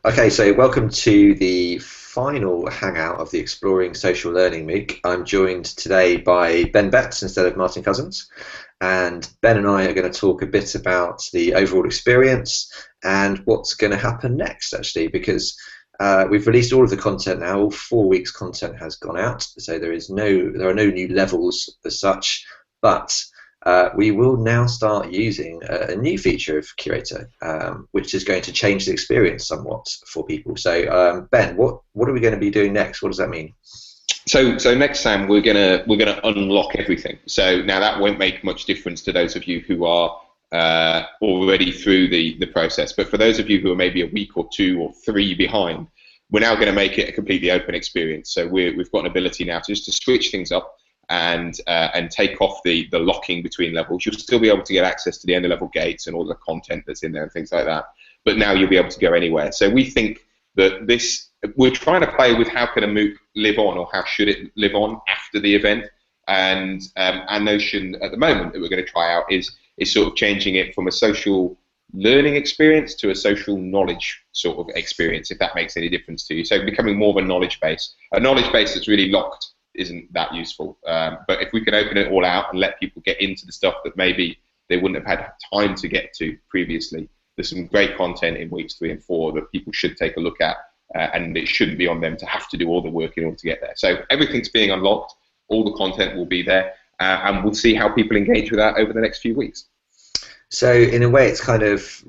Okay, so welcome to the final hangout of the Exploring Social Learning MOOC. I'm joined today by Ben Betts instead of Martin Couzins, and Ben and I are going to talk a bit about the overall experience and what's going to happen next, actually, because we've released all of the content now. All 4 weeks content has gone out, so there are no new levels as such, but we will now start using a new feature of Curatr, which is going to change the experience somewhat for people. So, Ben, what are we going to be doing next? What does that mean? So next, Sam, we're gonna unlock everything. So now that won't make much difference to those of you who are already through the process. But for those of you who are maybe a week or two or three behind, we're now going to make it a completely open experience. So we've got an ability now to just to switch things up and take off the locking between levels. You'll still be able to get access to the end of level gates and all the content that's in there and things like that. But now you'll be able to go anywhere. So we think that we're trying to play with how can a MOOC live on, or how should it live on after the event. And our notion at the moment that we're going to try out is sort of changing it from a social learning experience to a social knowledge sort of experience, if that makes any difference to you. So becoming more of a knowledge base. A knowledge base that's really locked isn't that useful. But if we can open it all out and let people get into the stuff that maybe they wouldn't have had time to get to previously, there's some great content in weeks 3 and 4 that people should take a look at, and it shouldn't be on them to have to do all the work in order to get there. So everything's being unlocked, all the content will be there, and we'll see how people engage with that over the next few weeks. So in a way, it's kind of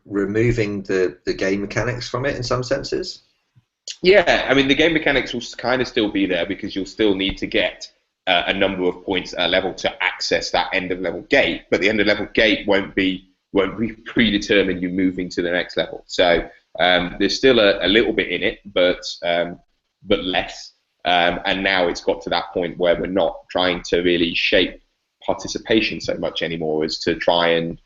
removing the game mechanics from it in some senses? Yeah, I mean, the game mechanics will kind of still be there because you'll still need to get a number of points at a level to access that end of level gate, but the end of level gate won't be predetermine you moving to the next level. So there's still a little bit in it, but less. And now it's got to that point where we're not trying to really shape participation so much anymore as to try and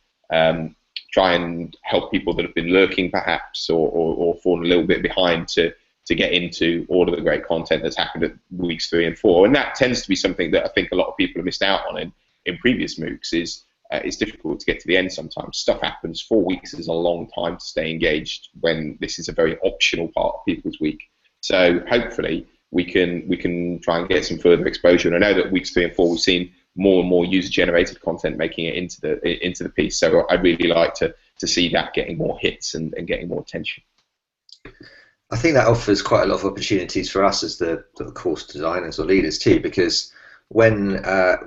help people that have been lurking perhaps or fallen a little bit behind to get into all of the great content that's happened at weeks 3 and 4. And that tends to be something that I think a lot of people have missed out on in previous MOOCs is it's difficult to get to the end sometimes. Stuff happens. 4 weeks is a long time to stay engaged when this is a very optional part of people's week. So hopefully we can try and get some further exposure. And I know that weeks 3 and 4 we've seen more and more user-generated content making it into the piece. So I'd really like to see that getting more hits and getting more attention. I think that offers quite a lot of opportunities for us as the course designers or leaders too, because when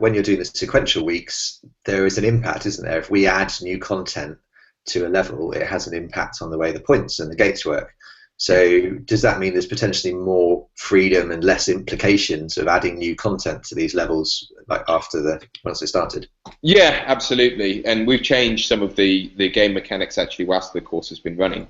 you're doing the sequential weeks, there is an impact, isn't there? If we add new content to a level, it has an impact on the way the points and the gates work. So does that mean there's potentially more freedom and less implications of adding new content to these levels, like once they started? Yeah, absolutely. And we've changed some of the game mechanics actually whilst the course has been running.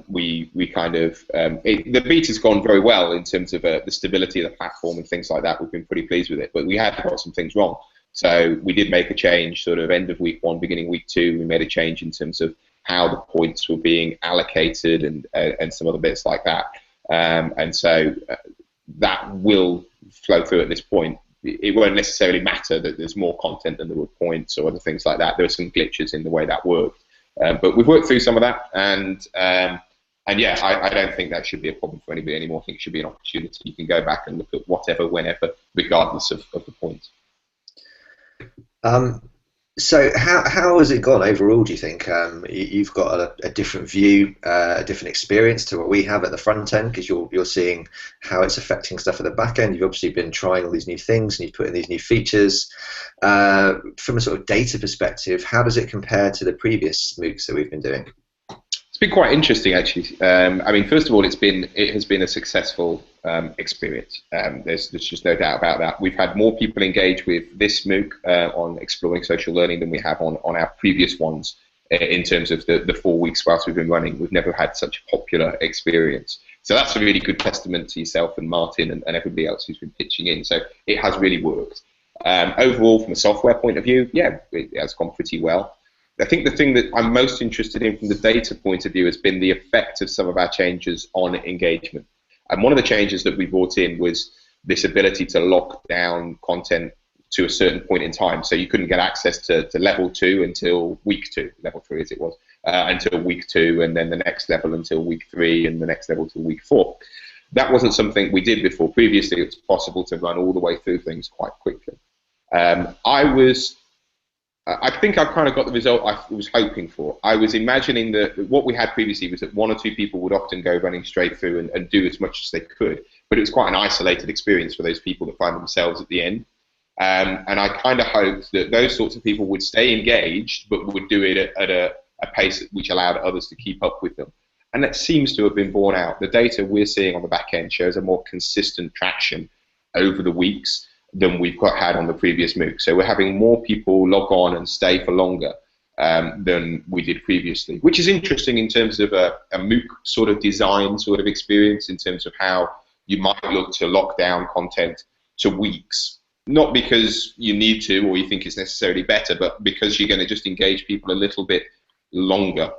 We kind of the beta's gone very well in terms of the stability of the platform and things like that. We've been pretty pleased with it, but we had got some things wrong. So we did make a change, sort of end of week 1, beginning week 2. We made a change in terms of how the points were being allocated and some other bits like that. And so that will flow through at this point. It won't necessarily matter that there's more content than there were points or other things like that. There are some glitches in the way that worked. But we've worked through some of that, and yeah, I don't think that should be a problem for anybody anymore. I think it should be an opportunity. You can go back and look at whatever, whenever, regardless of the points. So how has it gone overall, do you think? You've got a different view, a different experience to what we have at the front end, because you're seeing how it's affecting stuff at the back end. You've obviously been trying all these new things and you've put in these new features. From a sort of data perspective, how does it compare to the previous MOOCs that we've been doing? It's been quite interesting, actually. I mean, first of all, it has been a successful experience. There's just no doubt about that. We've had more people engage with this MOOC on exploring social learning than we have on our previous ones in terms of the 4 weeks whilst we've been running. We've never had such a popular experience. So that's a really good testament to yourself and Martin and everybody else who's been pitching in. So it has really worked. Overall, from a software point of view, yeah, it has gone pretty well. I think the thing that I'm most interested in from the data point of view has been the effect of some of our changes on engagement. And one of the changes that we brought in was this ability to lock down content to a certain point in time. So you couldn't get access to level 2 until week 2, level 3 as it was, until week 2, and then the next level until week 3, and the next level till week 4. That wasn't something we did before. Previously, it was possible to run all the way through things quite quickly. I think I kind of got the result I was hoping for. I was imagining that what we had previously was that 1 or 2 people would often go running straight through and do as much as they could, but it was quite an isolated experience for those people that find themselves at the end. And I kind of hoped that those sorts of people would stay engaged, but would do it at a pace which allowed others to keep up with them. And that seems to have been borne out. The data we're seeing on the back end shows a more consistent traction over the weeks than we've had on the previous MOOC. So we're having more people log on and stay for longer than we did previously, which is interesting in terms of a MOOC sort of design sort of experience, in terms of how you might look to lock down content to weeks. Not because you need to or you think it's necessarily better, but because you're going to just engage people a little bit longer.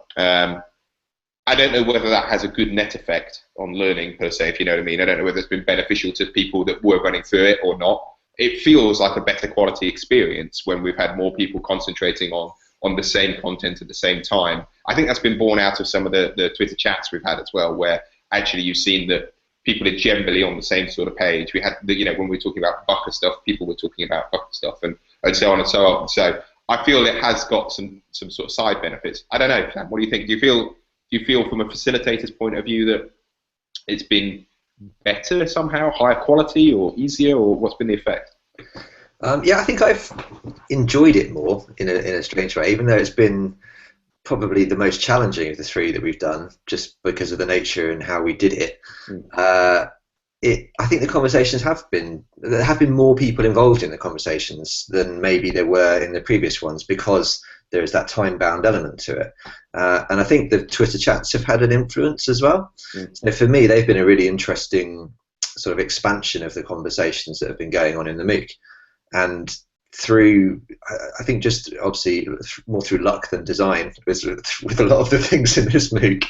I don't know whether that has a good net effect on learning per se, if you know what I mean. I don't know whether it's been beneficial to people that were running through it or not. It feels like a better quality experience when we've had more people concentrating on the same content at the same time. I think that's been borne out of some of the Twitter chats we've had as well, where actually you've seen that people are generally on the same sort of page. We had, when we were talking about Bucker stuff, people were talking about Bucker stuff, and so on and so on. So I feel it has got some sort of side benefits. I don't know, Sam, what do you think? Do you feel from a facilitator's point of view that it's been better somehow, higher quality, or easier, or what's been the effect? Yeah, I think I've enjoyed it more in a strange way, even though it's been probably the most challenging of the 3 that we've done, just because of the nature and how we did it. I think the conversations there have been more people involved in the conversations than maybe there were in the previous ones, because there is that time-bound element to it. And I think the Twitter chats have had an influence as well. So for me, they've been a really interesting sort of expansion of the conversations that have been going on in the MOOC. And through, I think just obviously more through luck than design with a lot of the things in this MOOC,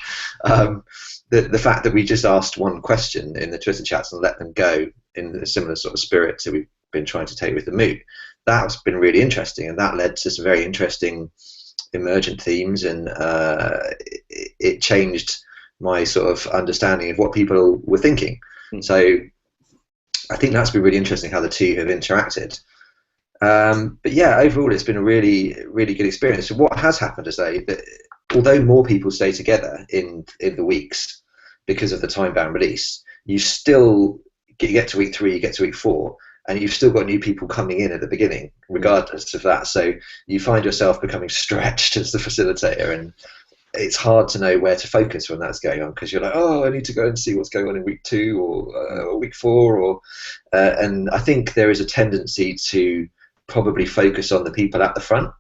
the fact that we just asked one question in the Twitter chats and let them go in a similar sort of spirit to we've been trying to take with the MOOC, that's been really interesting, and that led to some very interesting emergent themes, and it changed my sort of understanding of what people were thinking. So I think that's been really interesting how the 2 have interacted. But yeah, overall it's been a really, really good experience. So what has happened is that although more people stay together in the weeks because of the time-bound release, you still get to week 3, you get to week 4, and you've still got new people coming in at the beginning, regardless of that. So you find yourself becoming stretched as the facilitator, and it's hard to know where to focus when that's going on, because you're like, oh, I need to go and see what's going on in week 2 or week 4, and I think there is a tendency to probably focus on the people at the front.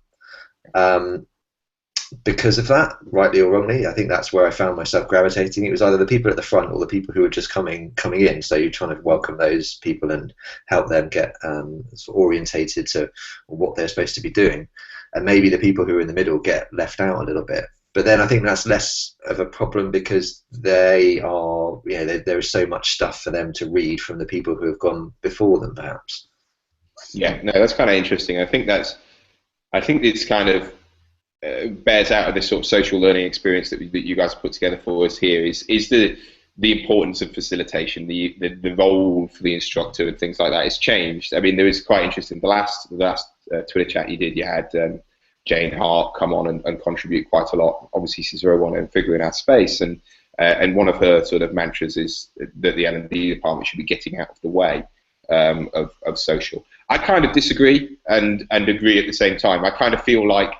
Because of that, rightly or wrongly, I think that's where I found myself gravitating. It was either the people at the front or the people who were just coming in. So you're trying to welcome those people and help them get sort of orientated to what they're supposed to be doing. And maybe the people who are in the middle get left out a little bit. But then I think that's less of a problem, because they are, there is so much stuff for them to read from the people who have gone before them, perhaps. Yeah, no, that's kind of interesting. I think it's kind of bears out of this sort of social learning experience that you guys put together for us here is the importance of facilitation, the role for the instructor and things like that has changed. I mean, there was quite interesting. The last Twitter chat you did, you had Jane Hart come on and contribute quite a lot. Obviously, she's very well known figure in our space, and one of her sort of mantras is that the L&D department should be getting out of the way of social. I kind of disagree and agree at the same time. I kind of feel like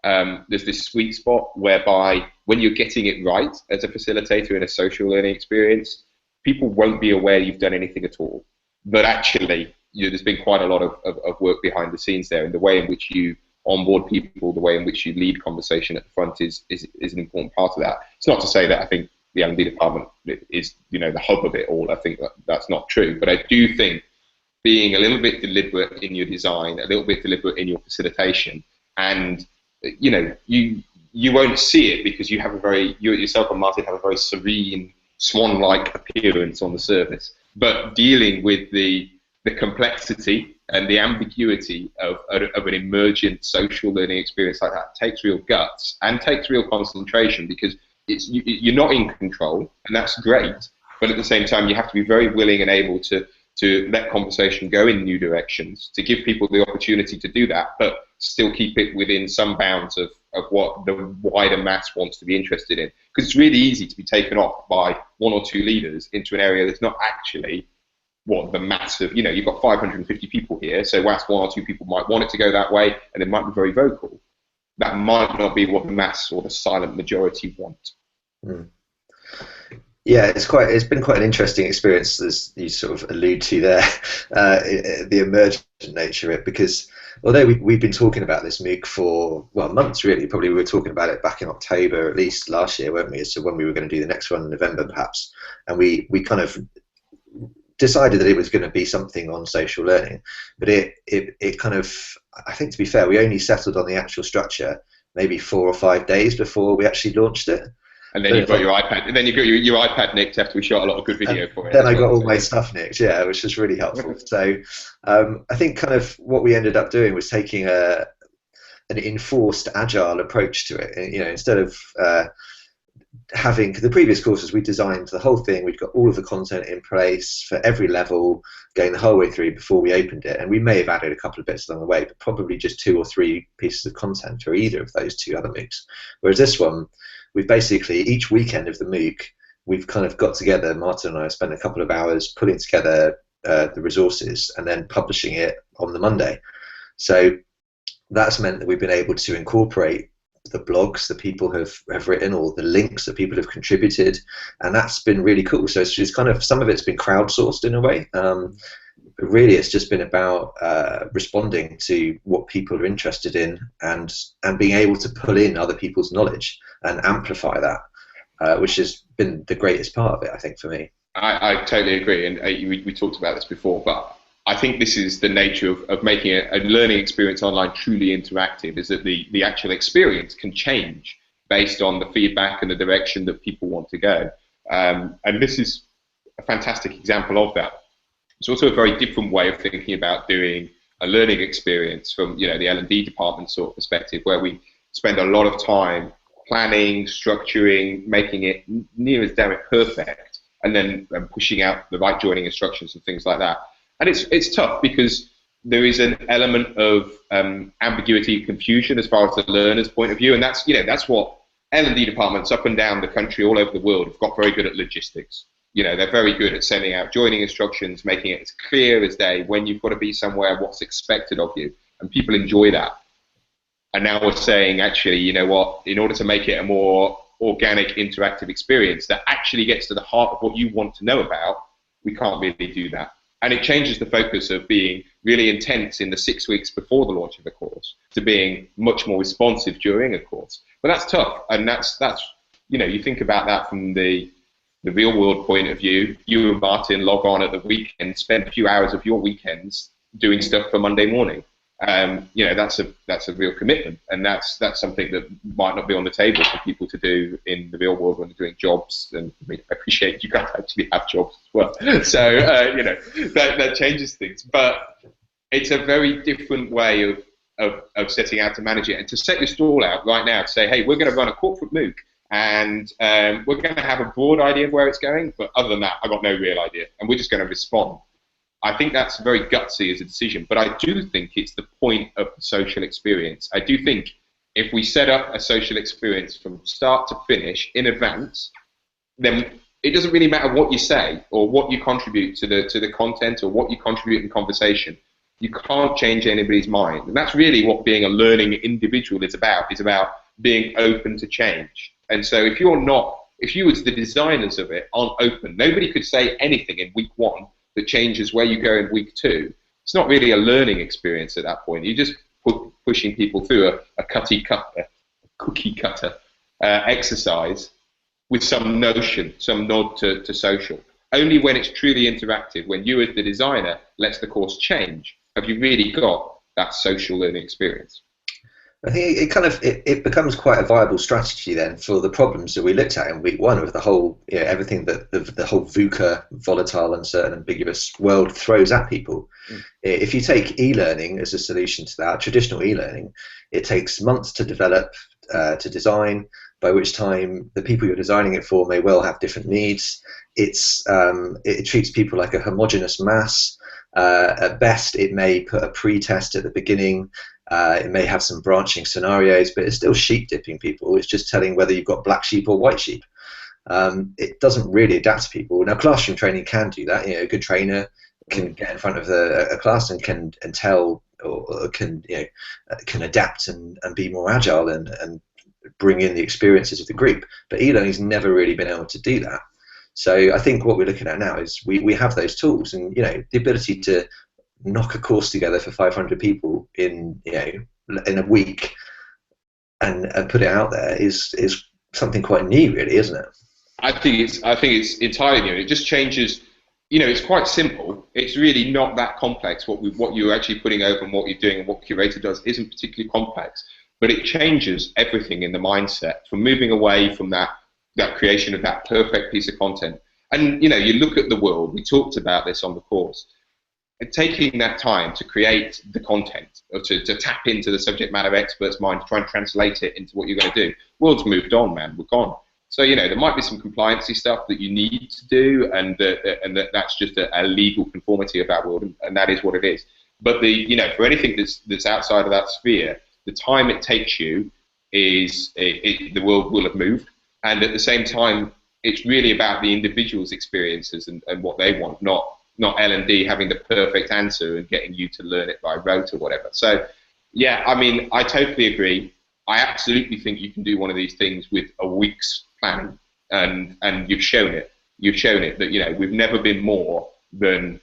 there's this sweet spot whereby when you're getting it right as a facilitator in a social learning experience, people won't be aware you've done anything at all. But actually, there's been quite a lot of work behind the scenes there, and the way in which you onboard people, the way in which you lead conversation at the front is an important part of that. It's not to say that I think the L&D department is the hub of it all. I think that's not true, but I do think being a little bit deliberate in your design, a little bit deliberate in your facilitation, and you won't see it because you yourself and Martin have a very serene, swan-like appearance on the surface. But dealing with the complexity And the ambiguity of an emergent social learning experience like that takes real guts and takes real concentration, because you're not in control, and that's great. But at the same time, you have to be very willing and able to let conversation go in new directions, to give people the opportunity to do that, but still keep it within some bounds of what the wider mass wants to be interested in. Because it's really easy to be taken off by one or two leaders into an area that's not actually what the mass of, you've got 550 people here, so whilst one or two people might want it to go that way, and they might be very vocal, that might not be what the mass or the silent majority want. Mm. Yeah, it's been quite an interesting experience, as you sort of allude to there, the emergent nature of it, because although we've been talking about this MOOC for, well, months really, probably we were talking about it back in October, at least last year, weren't we, as to when we were going to do the next one in November perhaps, and we kind of decided that it was going to be something on social learning, but it kind of, I think to be fair, we only settled on the actual structure maybe 4 or 5 days before we actually launched it. And then you've got your iPad, and then you got your iPad nicked after we shot a lot of good video for it. Then I got all my stuff nicked, yeah, which was really helpful. So I think kind of what we ended up doing was taking an enforced agile approach to it. Instead of having the previous courses, we designed the whole thing. We'd got all of the content in place for every level, going the whole way through before we opened it. And we may have added a couple of bits along the way, but probably just 2 or 3 pieces of content for either of those 2 other MOOCs. Whereas this one, we've basically, each weekend of the MOOC, we've kind of got together, Martin and I spent a couple of hours putting together the resources and then publishing it on the Monday. So that's meant that we've been able to incorporate the blogs that people have written, or the links that people have contributed, and that's been really cool. So it's just kind of, some of it's been crowdsourced in a way, but really it's just been about responding to what people are interested in, and being able to pull in other people's knowledge and amplify that, which has been the greatest part of it, I think, for me. I totally agree, and we talked about this before, but I think this is the nature of making a learning experience online truly interactive, is that the actual experience can change based on the feedback and the direction that people want to go. And this is a fantastic example of that. It's also a very different way of thinking about doing a learning experience from the L&D department sort of perspective, where we spend a lot of time planning, structuring, making it near as damn it perfect, and then pushing out the right joining instructions and things like that. And it's tough, because there is an element of ambiguity and confusion as far as the learner's point of view, and that's what L&D departments up and down the country, all over the world, have got very good at logistics. They're very good at sending out joining instructions, making it as clear as day when you've got to be somewhere, what's expected of you, and people enjoy that. And now we're saying, actually, you know what, in order to make it a more organic, interactive experience that actually gets to the heart of what you want to know about, we can't really do that. And it changes the focus of being really intense in the 6 weeks before the launch of a course to being much more responsive during a course. But that's tough, and that's you think about that from the real world point of view. You and Martin log on at the weekend, spend a few hours of your weekends doing stuff for Monday morning. That's a real commitment, and that's something that might not be on the table for people to do in the real world when they're doing jobs. And I appreciate you guys actually have jobs as well, so that changes things. But it's a very different way of setting out to manage it, and to set your stall out right now to say, hey, we're going to run a corporate MOOC, and we're going to have a broad idea of where it's going, but other than that, I've got no real idea, and we're just going to respond. I think that's very gutsy as a decision, but I do think it's the point of the social experience. I do think if we set up a social experience from start to finish in advance, then it doesn't really matter what you say or what you contribute to the content or what you contribute in conversation. You can't change anybody's mind. And that's really what being a learning individual is about being open to change. And so if you as the designers of it aren't open, nobody could say anything in week 1 that changes where you go in week 2. It's not really a learning experience at that point. You're just pushing people through a cookie cutter exercise with some notion, some nod to social. Only when it's truly interactive, when you as the designer lets the course change, have you really got that social learning experience. I think it becomes quite a viable strategy then for the problems that we looked at in week one of the whole, everything that the whole VUCA, volatile, uncertain, ambiguous world throws at people. If you take e-learning as a solution to that, traditional e-learning, it takes months to develop, to design, by which time the people you're designing it for may well have different needs. It treats people like a homogeneous mass. At best, it may put a pre-test at the beginning. It may have some branching scenarios, but it's still sheep dipping people. It's just telling whether you've got black sheep or white sheep. It doesn't really adapt to people. Now, classroom training can do that. A good trainer can get in front of a class and can tell, or can adapt and be more agile and bring in the experiences of the group. But e-learning's never really been able to do that. So I think what we're looking at now is we have those tools, and the ability to knock a course together for 500 people in a week and put it out there is something quite new, really, isn't it? I think it's entirely new. It just changes. It's quite simple. It's really not that complex. What you're actually putting over and what you're doing and what Curatr does isn't particularly complex, but it changes everything in the mindset from moving away from that creation of that perfect piece of content. And you look at the world. We talked about this on the course. Taking that time to create the content, or to tap into the subject matter expert's mind, to try and translate it into what you're going to do. World's moved on, man. We're gone. So there might be some compliancy stuff that you need to do, and that's just a legal conformity of that world, and that is what it is. But for anything that's outside of that sphere, the time it takes you is the world will have moved, and at the same time, it's really about the individual's experiences and what they want, not L&D having the perfect answer and getting you to learn it by rote or whatever. So, yeah, I totally agree. I absolutely think you can do one of these things with a week's planning, and you've shown it. You've shown it that we've never been more than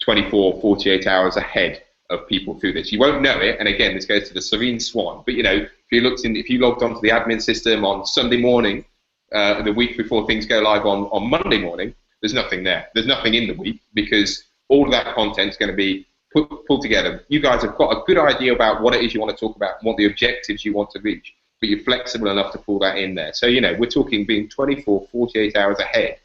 24, 48 hours ahead of people through this. You won't know it, and again, this goes to the Serene Swan. But if you logged onto the admin system on Sunday morning, the week before things go live on Monday morning, there's nothing there. There's nothing in the week, because all of that content is going to be pulled together. You guys have got a good idea about what it is you want to talk about, what the objectives you want to reach, but you're flexible enough to pull that in there. So, we're talking being 24, 48 hours ahead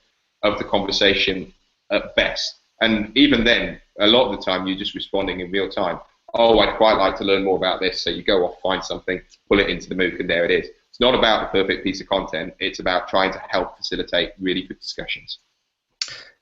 of the conversation at best. And even then, a lot of the time, you're just responding in real time. Oh, I'd quite like to learn more about this. So you go off, find something, pull it into the MOOC, and there it is. It's not about the perfect piece of content. It's about trying to help facilitate really good discussions.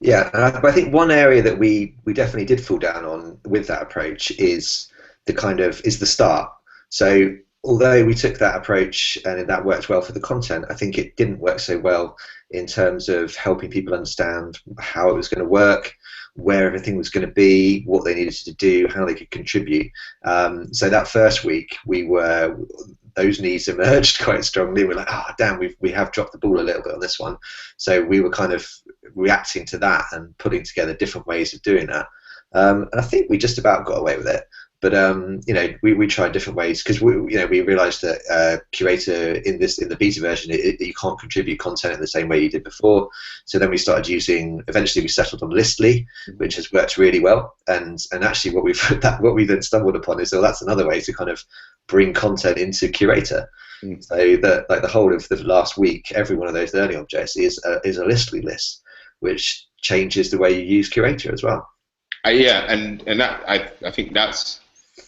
Yeah, but I think one area that we definitely did fall down on with that approach is the start. So although we took that approach and that worked well for the content, I think it didn't work so well in terms of helping people understand how it was going to work, where everything was going to be, what they needed to do, how they could contribute. So that first week, those needs emerged quite strongly. We're like, damn, we have dropped the ball a little bit on this one. So we were kind of reacting to that and putting together different ways of doing that. And I think we just about got away with it. But we tried different ways, because we realised that Curatr in the beta version, you can't contribute content in the same way you did before. So then we started eventually we settled on Listly, which has worked really well. And actually what we then stumbled upon is, that's another way to kind of bring content into Curatr. So that the whole of the last week, every one of those learning objects is a Listly list, which changes the way you use Curatr as well. Yeah, and that I think that's,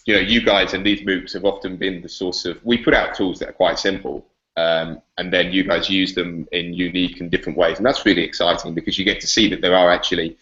you guys and these MOOCs have often been the source of, we put out tools that are quite simple, and then you guys use them in unique and different ways, and that's really exciting, because you get to see that there are actually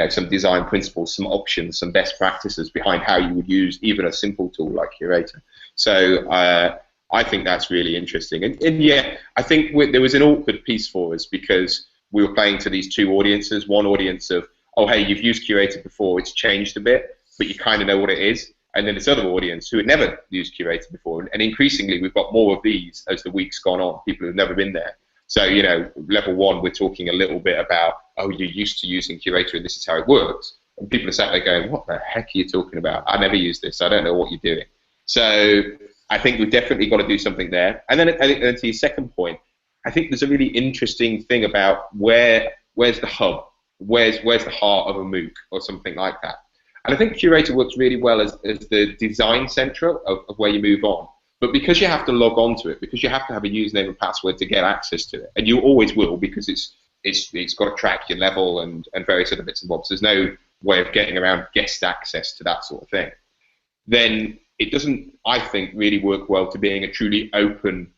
some design principles, some options, some best practices behind how you would use even a simple tool like Curatr. So I think that's really interesting, and yeah, I think there was an awkward piece for us, because we were playing to these two audiences. One audience of, oh hey, you've used Curatr before, it's changed a bit, but you kind of know what it is. And then this other audience who had never used Curatr before, and increasingly we've got more of these as the week's gone on, people who've never been there. So, level one, we're talking a little bit about, oh, you're used to using Curatr and this is how it works. And people are sat there going, what the heck are you talking about? I never used this, I don't know what you're doing. So I think we've definitely got to do something there. And then to your second point, I think there's a really interesting thing about where's the hub, where's the heart of a MOOC or something like that. And I think Curatr works really well as the design center of where you move on. But because you have to log on to it, because you have to have a username and password to get access to it, and you always will because it's got to track your level and various other bits and bobs. There's no way of getting around guest access to that sort of thing. Then it doesn't, I think, really work well to being a truly open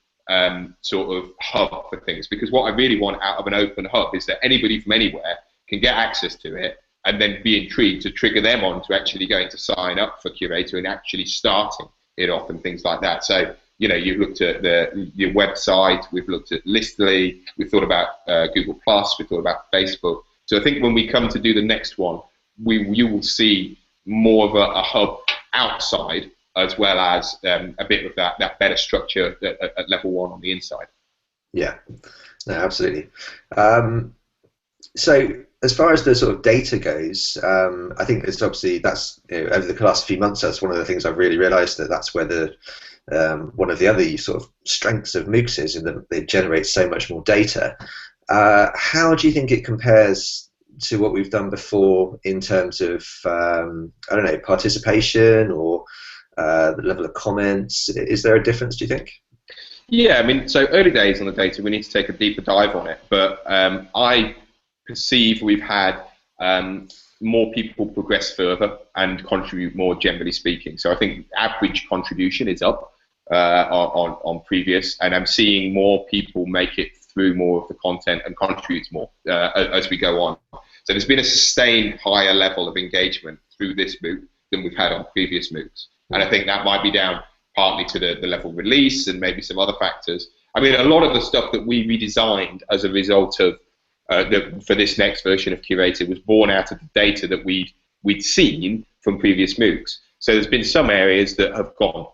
sort of hub for things. Because what I really want out of an open hub is that anybody from anywhere can get access to it and then be intrigued to trigger them on to actually going to sign up for Curatr and actually starting it off and things like that. So, you know, you've looked at your website, we've looked at Listly, we've thought about Google+, we've thought about Facebook. So I think when we come to do the next one, you will see more of a hub outside as well as a bit of that better structure at level 1 on the inside. Yeah, no, absolutely. So as far as the sort of data goes, I think it's obviously over the last few months, that's one of the things I've really realised, that's where one of the other sort of strengths of MOOCs is in that they generate so much more data. How do you think it compares to what we've done before in terms of I don't know, participation or the level of comments? Is there a difference, do you think? Yeah, I mean, so early days on the data, we need to take a deeper dive on it, but I perceive we've had more people progress further and contribute more, generally speaking. So I think average contribution is up on previous, and I'm seeing more people make it through more of the content and contribute more as we go on. So there's been a sustained higher level of engagement through this MOOC than we've had on previous MOOCs. And I think that might be down partly to the level of release and maybe some other factors. I mean, a lot of the stuff that we redesigned as a result of for this next version of Curatr was born out of the data that we'd seen from previous MOOCs. So there's been some areas that have gone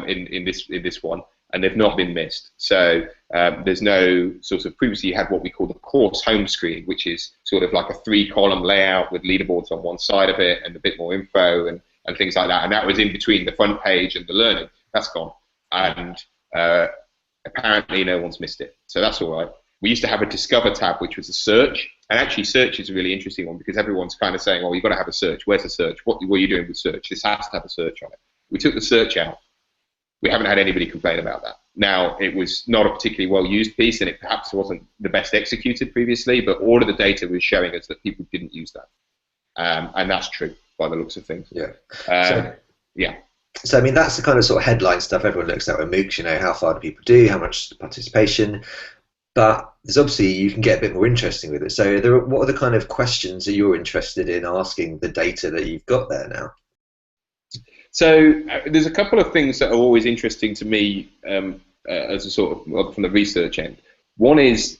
in this one, and they've not been missed. So there's no sort of, previously you had what we call the course home screen, which is sort of like a 3-column layout with leaderboards on one side of it and a bit more info and things like that. And that was in between the front page and the learning. That's gone. And apparently no one's missed it. So that's all right. We used to have a Discover tab, which was a search. And actually search is a really interesting one because everyone's kind of saying, oh, you've got to have a search. Where's the search? What are you doing with search? This has to have a search on it. We took the search out. We haven't had anybody complain about that. Now, it was not a particularly well-used piece, and it perhaps wasn't the best executed previously, but all of the data was showing us that people didn't use that. And that's true by the looks of things. Yeah. Yeah. So, I mean, that's the kind of sort of headline stuff everyone looks at with MOOCs, you know, how far do people do, how much participation, but there's obviously, you can get a bit more interesting with it. So what are the kind of questions that you're interested in asking the data that you've got there now? So there's a couple of things that are always interesting to me as a sort of from the research end. One is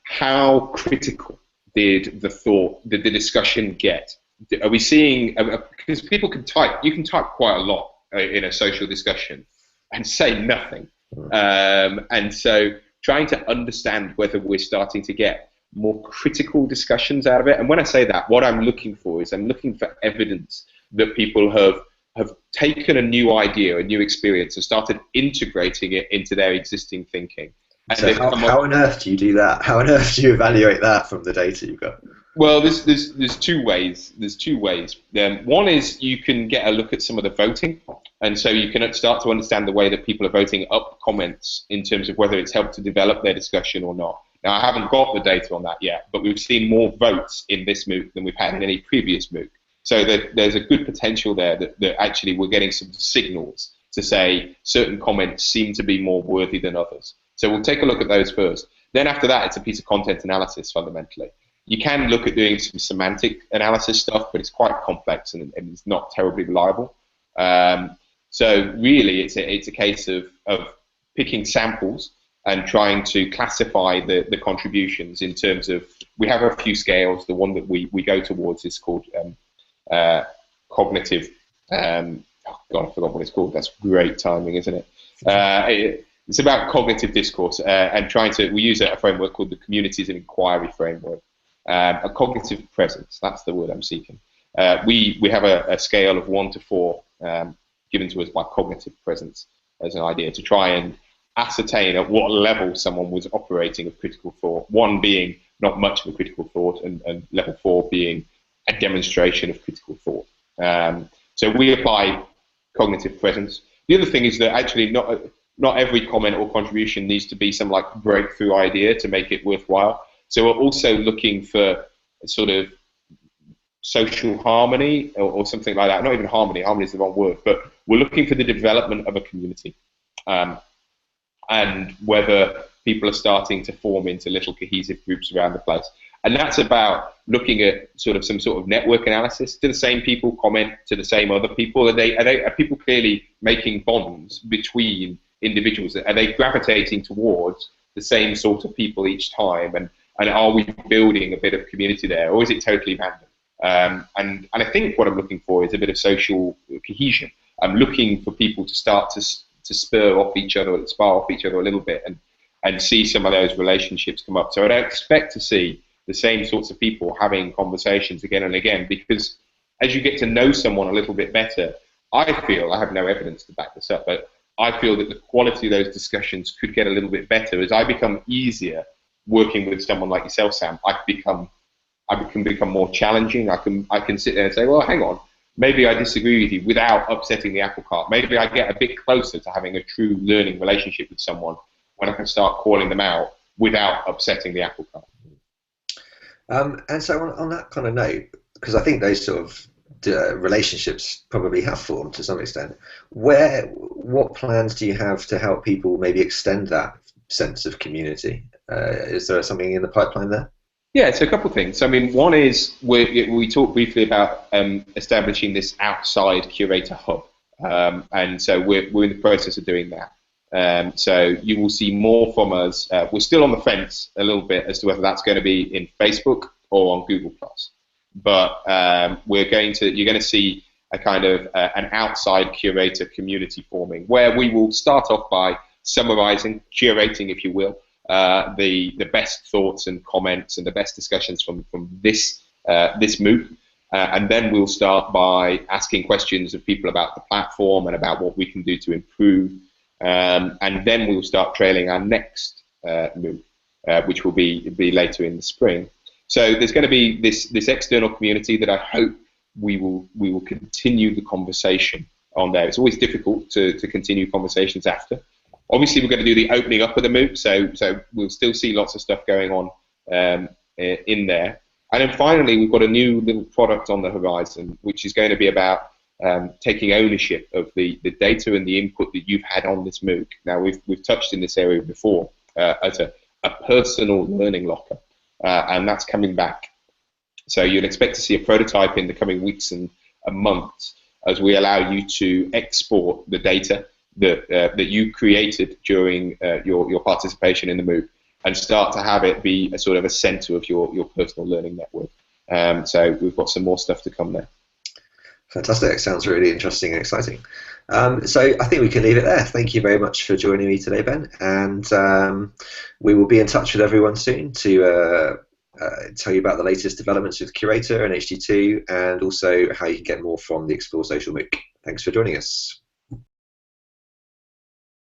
how critical did the discussion get? Are we seeing, because people can type, you can type quite a lot in a social discussion and say nothing. And so trying to understand whether we're starting to get more critical discussions out of it. And when I say that, what I'm looking for is I'm looking for evidence that people have taken a new idea, a new experience, and started integrating it into their existing thinking. And so how on earth do you do that? How on earth do you evaluate that from the data you've got? Well, there's two ways. One is you can get a look at some of the voting, and so you can start to understand the way that people are voting up comments in terms of whether it's helped to develop their discussion or not. Now, I haven't got the data on that yet, but we've seen more votes in this MOOC than we've had in any previous MOOC. So there's a good potential there that actually we're getting some signals to say certain comments seem to be more worthy than others. So we'll take a look at those first. Then after that, it's a piece of content analysis fundamentally. You can look at doing some semantic analysis stuff, but it's quite complex and it's not terribly reliable. So really, it's a case of picking samples and trying to classify the contributions in terms of, we have a few scales. The one that we go towards is called cognitive, oh God, I forgot what it's called. That's great timing, isn't it? It's about cognitive discourse and we use a framework called the Communities and Inquiry Framework. A cognitive presence, that's the word I'm seeking. We have a scale of 1 to 4 given to us by cognitive presence as an idea to try and ascertain at what level someone was operating of critical thought, 1 being not much of a critical thought and level 4 being a demonstration of critical thought. So we apply cognitive presence. The other thing is that actually not every comment or contribution needs to be some like breakthrough idea to make it worthwhile. So we're also looking for sort of social harmony or something like that. Not even harmony. Harmony is the wrong word, but we're looking for the development of a community, and whether people are starting to form into little cohesive groups around the place. And that's about looking at sort of some sort of network analysis. Do the same people comment to the same other people? Are people clearly making bonds between individuals? Are they gravitating towards the same sort of people each time? And are we building a bit of community there, or is it totally random? And I think what I'm looking for is a bit of social cohesion. I'm looking for people to start to spar off each other a little bit, and see some of those relationships come up. So I don't expect to see the same sorts of people having conversations again and again, because as you get to know someone a little bit better, I have no evidence to back this up, but I feel that the quality of those discussions could get a little bit better as I become easier working with someone like yourself, Sam. I can become more challenging. I can sit there and say, well, hang on, maybe I disagree with you without upsetting the apple cart. Maybe I get a bit closer to having a true learning relationship with someone when I can start calling them out without upsetting the apple cart. And so on that kind of note, because I think those sort of relationships probably have formed to some extent, what plans do you have to help people maybe extend that sense of community? Is there something in the pipeline there? Yeah, it's a couple of things. I mean, one is we talked briefly about establishing this outside Curatr hub, and so we're in the process of doing that. So you will see more from us. We're still on the fence a little bit as to whether that's going to be in Facebook or on Google+. But you're going to see a kind of an outside Curatr community forming, where we will start off by summarizing, curating, if you will, the best thoughts and comments and the best discussions from this MOOC. And then we'll start by asking questions of people about the platform and about what we can do to improve. And then we'll start trailing our next MOOC, which will be later in the spring. So there's going to be this external community that I hope we will continue the conversation on there. It's always difficult to continue conversations after. Obviously, we're going to do the opening up of the MOOC, so we'll still see lots of stuff going on in there. And then finally, we've got a new little product on the horizon, which is going to be about taking ownership of the data and the input that you've had on this MOOC. Now, we've touched in this area before as a personal learning locker, and that's coming back. So you'll expect to see a prototype in the coming weeks and months as we allow you to export the data that you created during your participation in the MOOC and start to have it be a sort of a center of your personal learning network. So we've got some more stuff to come there. Fantastic. Sounds really interesting and exciting. So I think we can leave it there. Thank you very much for joining me today, Ben. And we will be in touch with everyone soon to tell you about the latest developments with Curatr and HD2, and also how you can get more from the Explore Social MOOC. Thanks for joining us.